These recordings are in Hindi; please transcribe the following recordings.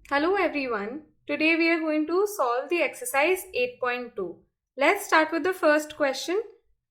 Hello everyone. Today we are going to solve the exercise 8.2. Let's start with the first question.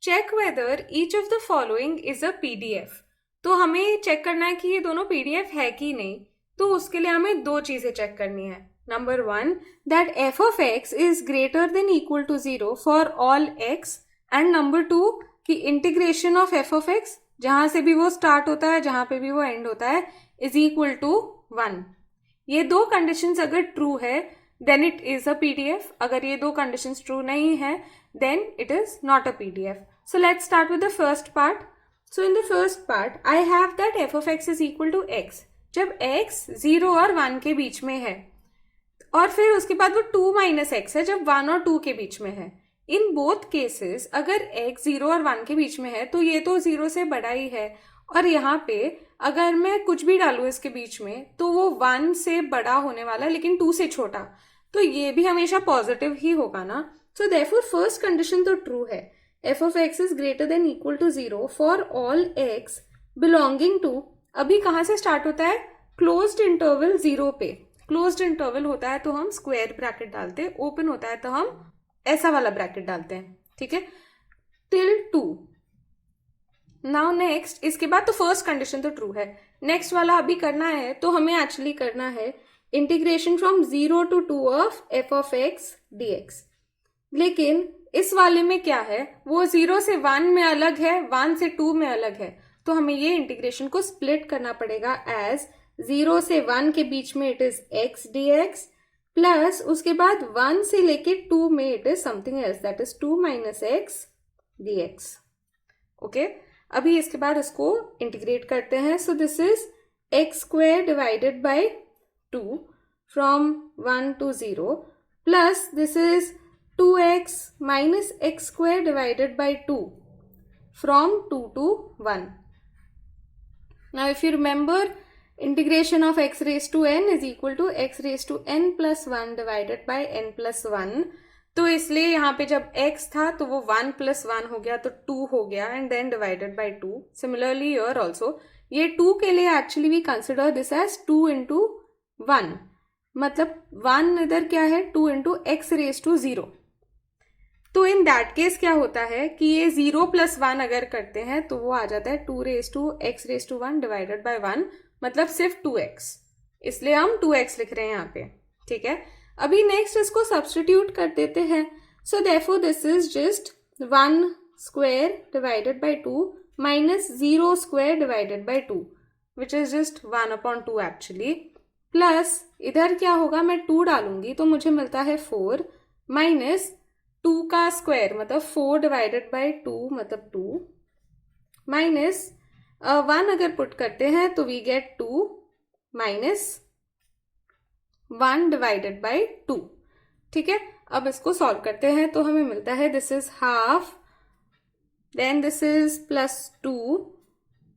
Check whether each of the following is a PDF. तो हमें चेक करना है कि ये दोनों PDF है कि नहीं. तो उसके लिए हमें दो चीजें चेक करनी है. Number 1, that f of x is greater than equal to 0 for all x. And number 2, कि integration of f of x, जहां से भी वो start होता है, जहां पे भी वो end होता है, is equal to 1. ये दो कंडीशंस अगर ट्रू है then it is a PDF. अगर ये दो कंडीशंस ट्रू नहीं है then it is not a PDF. So let's start with the first part. So in the first part I have that f of x is equal to x. जब एक्स 0 और 1 के बीच में है और फिर उसके बाद वो 2 माइनस एक्स है जब 1 और 2 के बीच में है. इन बोथ केसेस अगर x 0 और 1 के बीच में है तो ये तो 0 से बड़ा ही है, और यहाँ पे अगर मैं कुछ भी डालूँ इसके बीच में तो वो 1 से बड़ा होने वाला है लेकिन 2 से छोटा, तो ये भी हमेशा पॉजिटिव ही होगा ना. सो देयरफॉर फर्स्ट कंडीशन तो ट्रू है. F of x is greater than equal to 0 for all x belonging to. अभी कहाँ से स्टार्ट होता है? क्लोज्ड इंटरवल 0 पे. क्लोज्ड इंटरवल होता है तो हम स्क्वायर ब्रैकेट डालते हैं, ओपन होता है तो हम ऐसा वाला ब्रैकेट डालते हैं. ठीक है, टिल 2. नाउ नेक्स्ट, इसके बाद तो फर्स्ट कंडीशन तो ट्रू है. नेक्स्ट वाला अभी करना है तो हमें एक्चुअली करना है integration from 0 to 2 of f of x d x. लेकिन इस वाले में क्या है, वो 0 से 1 में अलग है, 1 से 2 में अलग है. तो हमें ये इंटीग्रेशन को स्प्लिट करना पड़ेगा एज 0 से 1 के बीच में it is x d x, plus उसके बाद 1 से लेके 2 में it is something else that is 2 minus x d x. Okay, अभी इसके बाद इसको इंटीग्रेट करते हैं. So this is x square divided by 2 from 1 to 0 plus this is 2x minus x square divided by 2 from 2 to 1. Now if you remember, integration of x raised to n is equal to x raised to n plus 1 divided by n plus 1. तो इसलिए यहाँ पे जब x था तो वो 1 plus 1 हो गया तो 2 हो गया and then divided by 2. Similarly here also, ये 2 के लिए actually we consider this as 2 into 1. मतलब 1 इधर क्या है, 2 into x raised to 0. तो इन दैट केस क्या होता है कि ये 0 plus 1 अगर करते हैं तो वो आ जाता है 2 raised to x raised to 1 divided by 1, मतलब सिर्फ 2x. इसलिए हम 2x लिख रहे हैं यहाँ पे. ठीक है, अभी नेक्स्ट इसको सब्स्टिट्यूट कर देते हैं. So therefore this is just 1 square divided by 2 minus 0 square divided by 2 which is just 1/2 actually, plus इधर क्या होगा, मैं 2 डालूंगी तो मुझे मिलता है 4 माइनस 2 का स्क्वायर मतलब 4 डिवाइडेड बाई 2 मतलब 2 माइनस 1 अगर पुट करते हैं तो we get 2 minus 1 divided by 2. ठीक है, अब इसको सॉल्व करते हैं तो हमें मिलता है this is half, then this is plus 2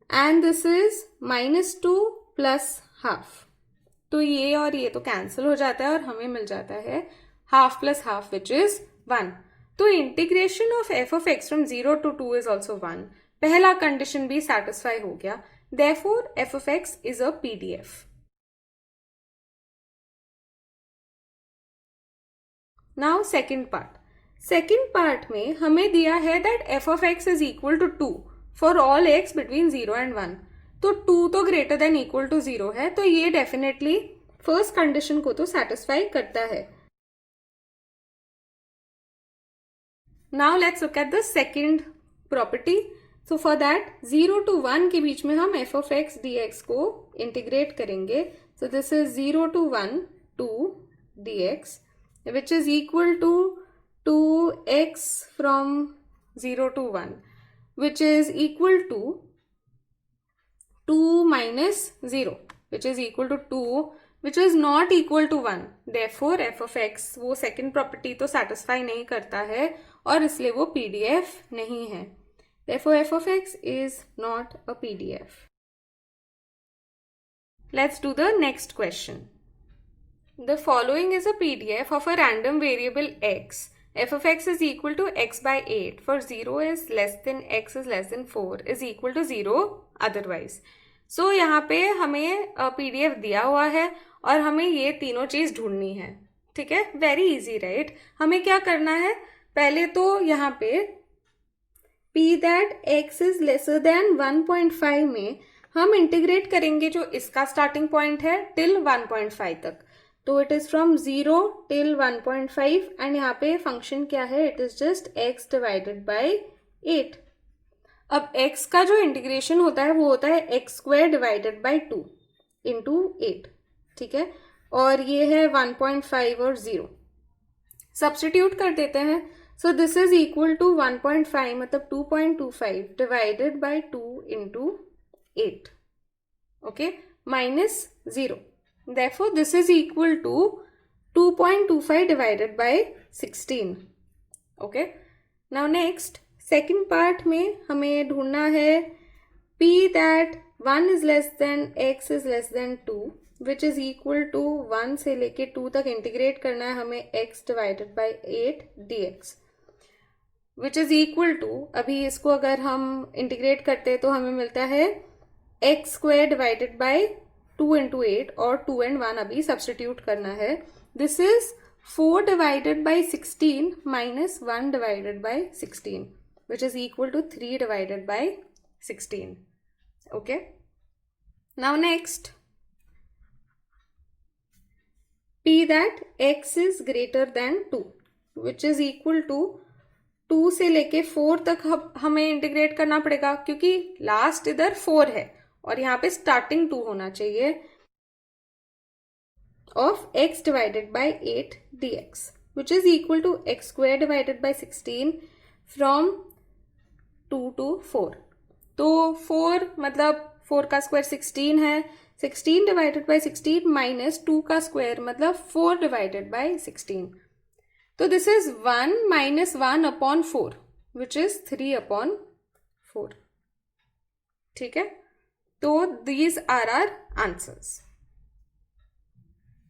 and this is minus 2 plus half. तो ये और ये तो कैंसिल हो जाता है और हमें मिल जाता है half plus half which is 1. तो integration of f of x from 0 to 2 is also 1. पहला कंडीशन भी सेटिस्फाई हो गया. Therefore f of x is a PDF. Now second part. Second part में हमें दिया है that f of x is equal to 2 for all x between 0 and 1. तो 2 तो ग्रेटर देन इक्वल टू 0 है, तो ये डेफिनेटली फर्स्ट कंडीशन को तो सेटिस्फाई करता है. Now let's look at the second property. So for that 0 to 1 के बीच में हम F of x d x को इंटीग्रेट करेंगे. सो this is 0 to 1 2 dx which is equal to 2x from 0 to 1 which is equal to 2 minus 0 which is equal to 2 which is not equal to 1. Therefore f of x वो second property तो satisfy नहीं करता है और इसलिए वो PDF नहीं है. Therefore f of x is not a PDF. Let's do the next question. The following is a PDF of a random variable x. F of x is equal to x by 8 for 0 is less than x is less than 4 is equal to 0 otherwise. So यहाँ पे हमें PDF दिया हुआ है और हमें ये तीनों चीज़ ढूंढनी है. ठीक है, वेरी इजी राइट. हमें क्या करना है, पहले तो यहाँ पे p that x is lesser than 1.5 में हम इंटीग्रेट करेंगे जो इसका स्टार्टिंग पॉइंट है टिल 1.5 तक. तो it is from 0 till 1.5 and यहाँ पे फंक्शन क्या है, it is just x divided by 8. अब x का जो इंटीग्रेशन होता है वो होता है x square divided by 2 into 8. ठीक है, और ये है 1.5 और 0. सब्स्टिट्यूट कर देते हैं. So this is equal to 1.5 मतलब 2.25 divided by 2 into 8. Okay, minus 0. Therefore, this is equal to 2.25 divided by 16. Okay. Now next, second part में हमें ढूंढना है p that 1 is less than x is less than 2 which is equal to 1 से लेके 2 तक इंटीग्रेट करना है हमें x divided by 8 dx which is equal to, अभी इसको अगर हम इंटीग्रेट करते हैं तो हमें मिलता है x square divided by 2 into 8 और 2 and 1 अभी सब्सटीट्यूट करना है. This is 4 divided by 16 minus 1 divided by 16 which is equal to 3 divided by 16. Okay, now next, p that x is greater than 2 which is equal to 2 से लेके 4 तक हमें इंटीग्रेट करना पड़ेगा क्योंकि लास्ट इधर 4 है और यहाँ पे स्टार्टिंग 2 होना चाहिए of x divided by 8 dx which is equal to x square divided by 16 from 2 to 4. तो 4 मतलब 4 का स्क्वायर 16 है. 16 डिवाइडेड बाय 16 माइनस 2 का स्क्वायर मतलब 4 डिवाइडेड बाय 16. तो this is 1 minus 1 upon 4 which is 3 upon 4. ठीक है, so these are our answers.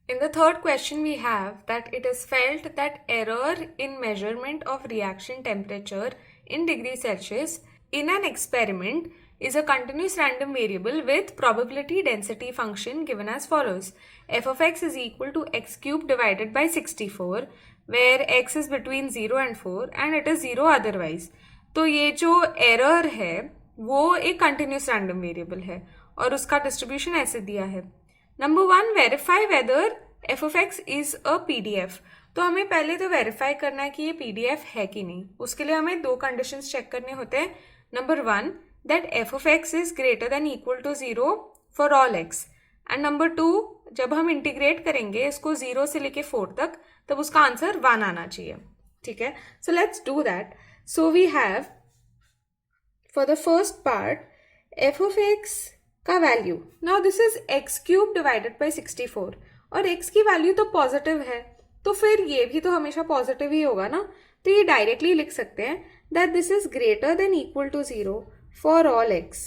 In the third question we have that it is felt that error in measurement of reaction temperature in degrees Celsius in an experiment is a continuous random variable with probability density function given as follows. F of x is equal to x cube divided by 64 where x is between 0 and 4 and it is 0 otherwise. तो ये जो error है वो एक कंटिन्यूस रैंडम वेरिएबल है और उसका डिस्ट्रीब्यूशन ऐसे दिया है. Number 1, verify whether F of x is a PDF. तो हमें पहले तो वेरीफाई करना है कि ये पीडीएफ है कि नहीं. उसके लिए हमें 2 कंडीशंस चेक करने होते हैं. Number 1, that f of x is greater than equal to 0 for all x. And number 2, जब हम इंटीग्रेट करेंगे इसको 0 से लेके 4 तक तब उसका आंसर 1 आना चाहिए. ठीक है, so let's do that. So we have for the first part f of x का value. Now this is x cube divided by 64 और x की वैल्यू तो पॉजिटिव है तो फिर ये भी तो हमेशा पॉजिटिव ही होगा ना. तो ये डायरेक्टली लिख सकते हैं that this is greater than equal to 0 for all x.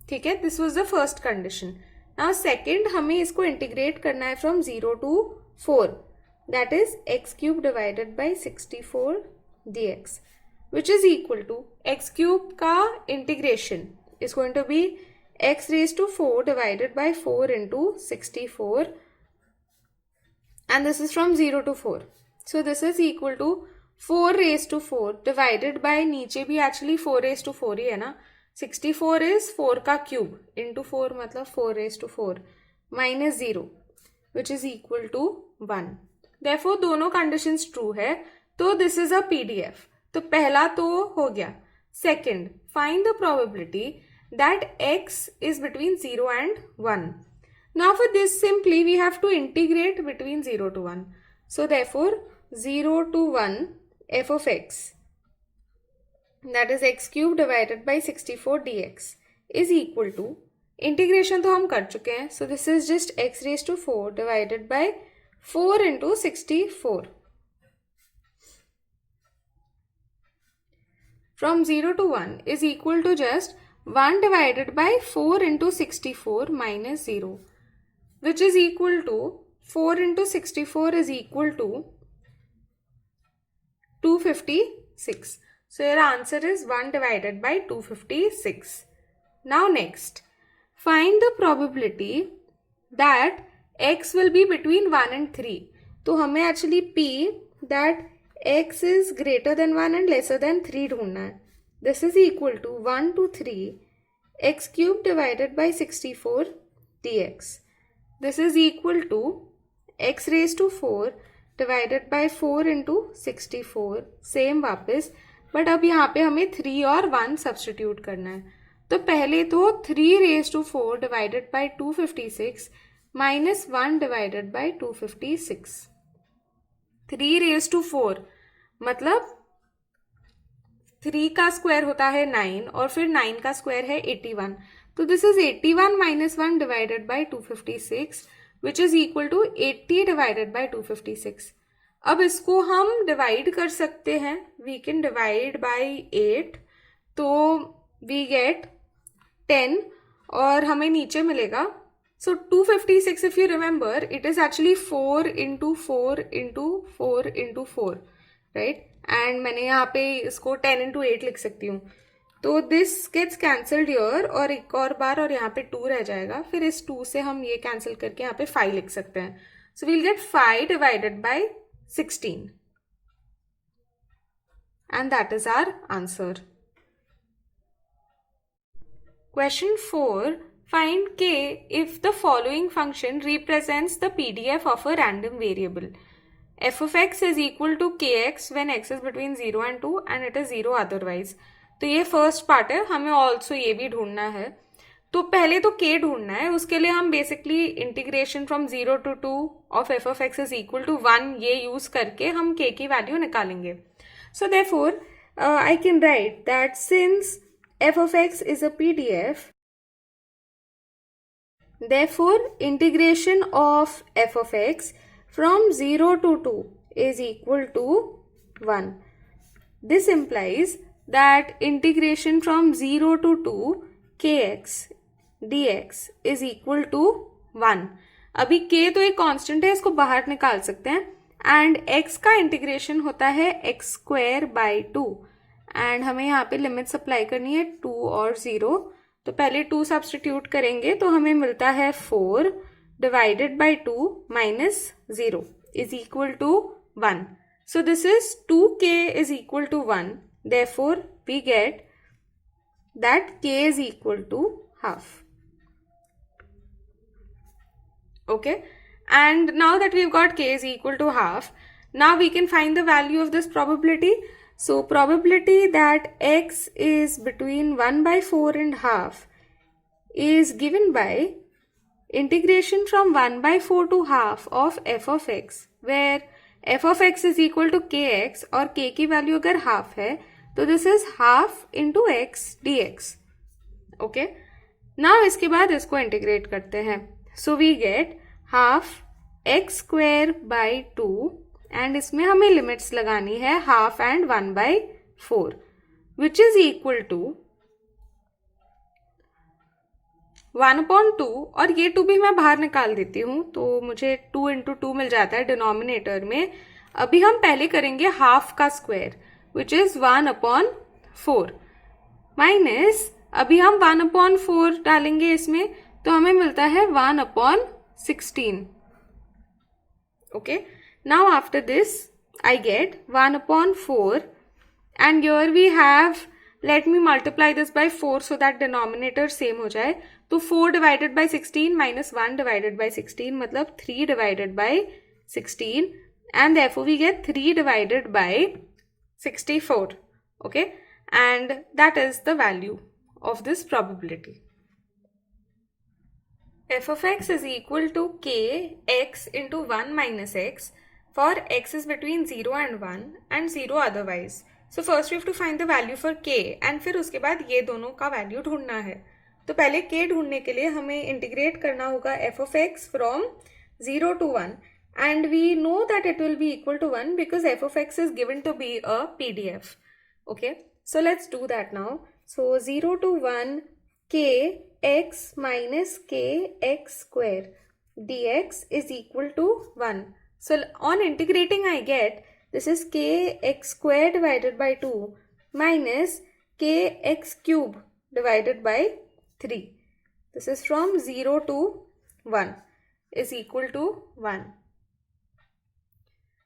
ठीक है, this was the first condition. Now second, हमें इसको इंटीग्रेट करना है from 0 to 4 that is x cube divided by 64 dx which is equal to x cube का integration is going to be x raised to 4 divided by 4 into 64 and this is from 0 to 4. So this is equal to 4 raised to 4 divided by नीचे भी actually 4 raised to 4 ही है ना. 64 is 4 का cube into 4 मतलब 4 raised to 4 minus 0 which is equal to 1. Therefore दोनों conditions true है तो this is a PDF. तो पहला तो हो गया. Second, find the probability that x is between 0 and 1. Now for this simply we have to integrate between 0 to 1. So therefore 0 to 1 f of x that is x cube divided by 64 dx is equal to, integration तो हम कर चुके हैं so this is just x raise to 4 divided by 4 into 64. From 0 to 1 is equal to just 1 divided by 4 into 64 minus 0 which is equal to 4 into 64 is equal to 256. So your answer is 1 divided by 256. Now next, find the probability that x will be between 1 and 3. तो हमें actually p that x is greater than 1 and lesser than 3 ढूंढना है. This is equal to 1 to 3 x cube divided by 64 dx. This is equal to x raised to 4 divided by 4 into 64. Same वापस, बट अब यहाँ पे हमें 3 और 1 सब्सटीट्यूट करना है. तो पहले तो 3 raised to 4 divided by 256 minus 1 divided by 256. 3 raised to 4 मतलब 3 का स्क्वायर होता है 9 और फिर 9 का स्क्वायर है 81. तो this is 81 minus 1 divided by 256 which is equal to 80 divided by 256. अब इसको हम डिवाइड कर सकते हैं. वी कैन डिवाइड बाई 8, तो वी गेट 10 और हमें नीचे मिलेगा. सो 256 if you remember it is actually 4 into 4 into 4 into 4, right. And मैंने यहाँ पे इसको 10 इंटू 8 लिख सकती हूँ. तो दिस गेट्स कैंसल्ड हियर और एक और बार और यहाँ पे 2 रह जाएगा. फिर इस 2 से हम ये कैंसिल करके यहाँ पे 5 लिख सकते हैं. So we'll get 5 divided by 16 and that is our answer. Question 4. Find k if the following function represents the PDF of a random variable. f of x is equal to kx when x is between 0 and 2 and it is 0 otherwise. तो ये फर्स्ट पार्ट है. हमें ऑल्सो ये भी ढूंढना है. तो पहले तो k ढूंढना है. उसके लिए हम basically integration from 0 to 2 of f of x is equal to 1 ये यूज करके हम k की वैल्यू निकालेंगे. So therefore I can write that since f of x is a PDF, therefore integration of f of x from 0 to 2 is equal to 1. This implies that integration from 0 to 2 kx dx is equal to 1. अभी k तो एक कांस्टेंट है, इसको बाहर निकाल सकते हैं. एंड x का इंटीग्रेशन होता है x स्क्वायर बाई 2 एंड हमें यहाँ पे लिमिट्स अप्लाई करनी है 2 और 0. तो पहले 2 सब्सटीट्यूट करेंगे तो हमें मिलता है 4 divided by 2 minus 0 is equal to 1. So this is 2k is equal to 1. Therefore, we get that k is equal to half. Okay. And now that we've got k is equal to half, now we can find the value of this probability. So probability that x is between 1 by 4 and half is given by integration from 1 by 4 to half of f of x, where f of x is equal to kx और k की वैल्यू अगर हाफ है तो this is half into x d x. Okay. Now इसके बाद इसको इंटीग्रेट करते हैं. So we get half x square by 2 and इसमें हमें लिमिट्स लगानी है half and 1 by 4 which is equal to 1/2 और ये 2 भी मैं बाहर निकाल देती हूँ तो मुझे 2 इंटू 2 मिल जाता है डिनोमिनेटर में. अभी हम पहले करेंगे हाफ का स्क्वायर विच इज 1/4 माइनस अभी हम 1/4 डालेंगे इसमें तो हमें मिलता है 1/16. Okay. Now after this I get 1/4 and here we have, let me multiply this by 4 so that denominator same हो जाए. तो 4 divided by 16 minus 1 divided by 16 मतलब 3 divided by 16 and therefore we get 3 divided by 64. Okay. And that is the value of this probability. f of x is equal to k x into 1 minus x for x is between 0 and 1 and 0 otherwise. So first we have to find the value for k and फिर उसके बाद ये दोनों का वैल्यू ढूंढना है. तो पहले k ढूंढने के लिए हमें इंटीग्रेट करना होगा f of x from 0 to 1 and we know that it will be equal to 1 because f of x is given to be a PDF. Okay, so let's do that now. So 0 to 1 k x minus k x square dx is equal to 1. So on integrating I get this is k x square divided by 2 minus k x cube divided by 3. This is from 0 to 1. is equal to 1.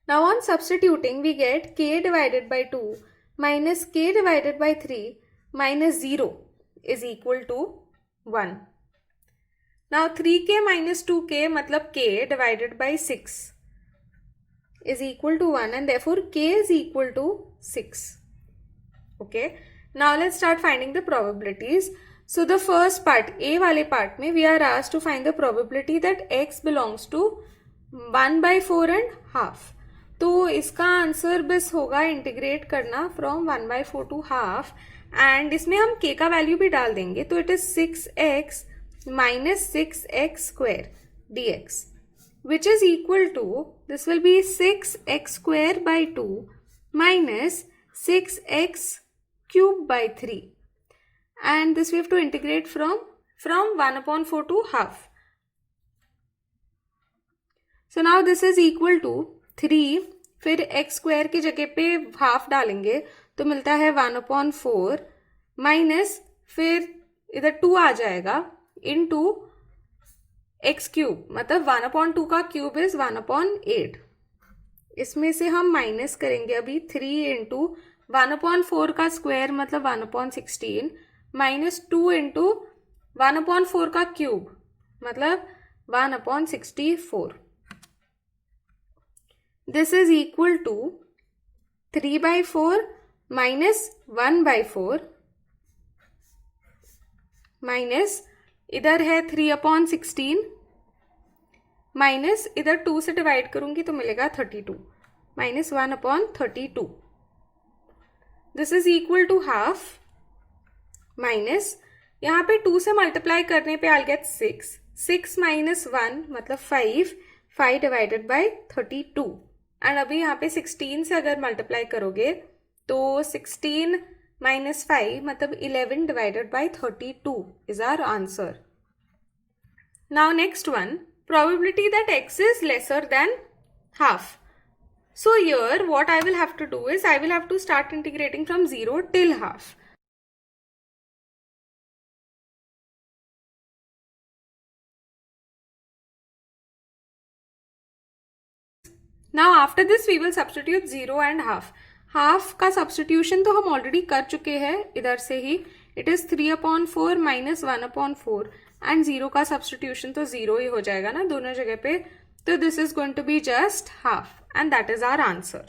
Now on substituting, we get k divided by 2 minus k divided by 3 minus 0 is equal to 1. Now 3k minus 2k matlab k divided by 6 is equal to 1 and therefore k is equal to 6. Okay. Now let's start finding the probabilities. So the first part, A wale part mein, we are asked to find the probability that x belongs to 1 by 4 and half. तो इसका आंसर बस होगा इंटीग्रेट करना from 1 by 4 to half and इसमें हम k का वैल्यू भी डाल देंगे तो it is 6x minus 6x square dx which is equal to, this will be 6x square by 2 minus 6x cube by 3 and this we have to integrate from 1 upon 4 to half. So now this is equal to 3 फिर x स्क्वायर की जगह पे हाफ डालेंगे तो मिलता है 1 upon 4 माइनस फिर इधर 2 आ जाएगा इनटू x क्यूब मतलब 1 upon 2 का क्यूब इज 1 upon 8. इसमें से हम माइनस करेंगे अभी 3 इंटू 1 upon 4 का स्क्वायर मतलब 1 upon 16 माइनस 2 इंटू 1 upon 4 का क्यूब मतलब 1 upon 64. This is equal to 3 by 4 minus 1 by 4 minus इधर है 3 upon 16 माइनस इधर 2 से डिवाइड करूंगी तो मिलेगा 32 minus 1 upon 32. This is equal to half minus यहाँ पे 2 से मल्टीप्लाई करने पे आई गेट 6 माइनस 1 मतलब 5 डिवाइडेड बाय 32 एंड अभी यहाँ पे 16 से अगर मल्टीप्लाई करोगे तो 16 माइनस 5 मतलब 11 divided by 32 is our answer. Now next one, probability that x is lesser than half. So here what I will have to do is I will have to start integrating from 0 till half. Now after this we will substitute 0 and half. Half का सब्सटीट्यूशन तो हम ऑलरेडी कर चुके हैं इधर से ही. It is 3 upon 4 minus 1 upon 4 and 0 का सब्सटीट्यूशन तो 0 ही हो जाएगा ना दोनों जगह पे. तो this is going to be just half and that is our answer.